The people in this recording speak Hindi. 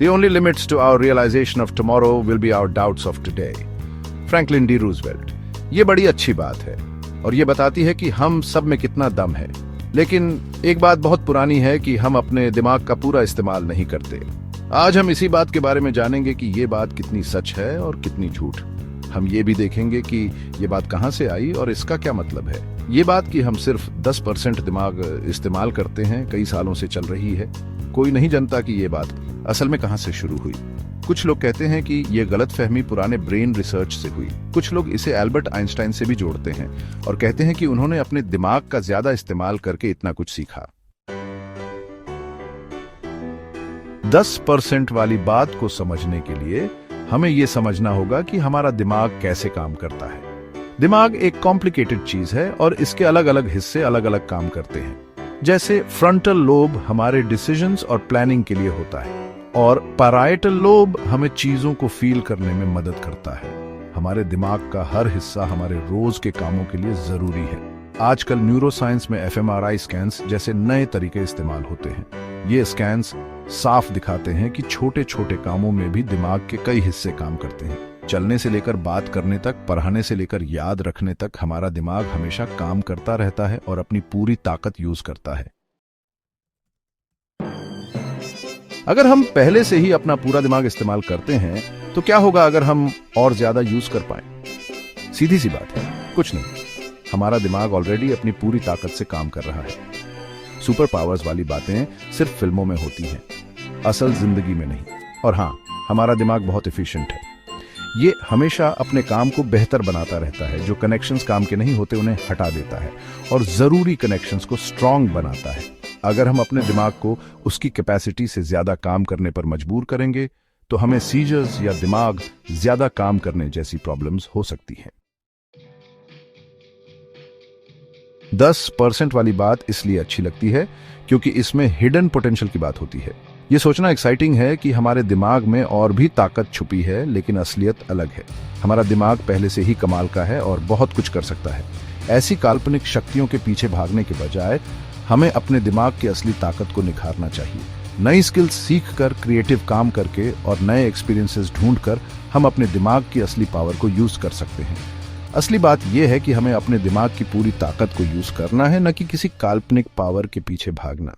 The only limits to our realization of tomorrow will be our doubts of today. Franklin D Roosevelt. ये बड़ी अच्छी बात है और ये बताती है कि हम सब में कितना दम है। लेकिन एक बात बहुत पुरानी है कि हम अपने दिमाग का पूरा इस्तेमाल नहीं करते। आज हम इसी बात के बारे में जानेंगे कि ये बात कितनी सच है और कितनी झूठ। हम ये भी देखेंगे कि ये बात कहां से आई और इसका क्या मतलब है। ये बात कि हम सिर्फ 10% दिमाग इस्तेमाल करते हैं कई सालों से चल रही है। कोई नहीं जानता कि ये बात असल में कहां से शुरू हुई। कुछ लोग कहते हैं कि ये गलतफहमी पुराने ब्रेन रिसर्च से हुई। कुछ लोग इसे एल्बर्ट आइंस्टाइन से भी जोड़ते हैं और कहते हैं कि उन्होंने अपने दिमाग का ज्यादा इस्तेमाल करके इतना कुछ सीखा। 10% वाली बात को समझने के लिए हमें यह समझना होगा कि हमारा दिमाग कैसे काम करता है। दिमाग एक कॉम्प्लिकेटेड चीज है और इसके अलग अलग हिस्से अलग अलग काम करते हैं। जैसे फ्रंटल लोब हमारे डिसीजंस और प्लानिंग के लिए होता है और पैराइटल लोब हमें चीजों को फील करने में मदद करता है। हमारे दिमाग का हर हिस्सा हमारे रोज के कामों के लिए जरूरी है। आजकल न्यूरोसाइंस में fMRI स्कैन्स जैसे नए तरीके इस्तेमाल होते हैं। ये स्कैन्स साफ दिखाते हैं कि छोटे छोटे कामों में भी दिमाग के कई हिस्से काम करते हैं। चलने से लेकर बात करने तक, पढ़ने से लेकर याद रखने तक हमारा दिमाग हमेशा काम करता रहता है और अपनी पूरी ताकत यूज करता है। अगर हम पहले से ही अपना पूरा दिमाग इस्तेमाल करते हैं तो क्या होगा अगर हम और ज्यादा यूज कर पाए? सीधी सी बात है, कुछ नहीं। हमारा दिमाग ऑलरेडी अपनी पूरी ताकत से काम कर रहा है। सुपर पावर्स वाली बातें सिर्फ फिल्मों में होती हैं, असल जिंदगी में नहीं। और हाँ, हमारा दिमाग बहुत एफिशिएंट है। ये हमेशा अपने काम को बेहतर बनाता रहता है। जो कनेक्शंस काम के नहीं होते उन्हें हटा देता है और जरूरी कनेक्शंस को स्ट्रांग बनाता है। अगर हम अपने दिमाग को उसकी कैपेसिटी से ज्यादा काम करने पर मजबूर करेंगे तो हमें सीजर्स या दिमाग ज्यादा काम करने जैसी प्रॉब्लम्स हो सकती हैं। 10% वाली बात इसलिए अच्छी लगती है क्योंकि इसमें हिडन पोटेंशियल की बात होती है। ये सोचना एक्साइटिंग है कि हमारे दिमाग में और भी ताकत छुपी है, लेकिन असलियत अलग है। हमारा दिमाग पहले से ही कमाल का है और बहुत कुछ कर सकता है। ऐसी काल्पनिक शक्तियों के पीछे भागने के बजाय हमें अपने दिमाग की असली ताकत को निखारना चाहिए। नई स्किल्स सीखकर, क्रिएटिव काम करके और नए एक्सपीरियंसेस ढूंढकर हम अपने दिमाग की असली पावर को यूज कर सकते हैं। असली बात यह है कि हमें अपने दिमाग की पूरी ताकत को यूज करना है, न कि किसी काल्पनिक पावर के पीछे भागना।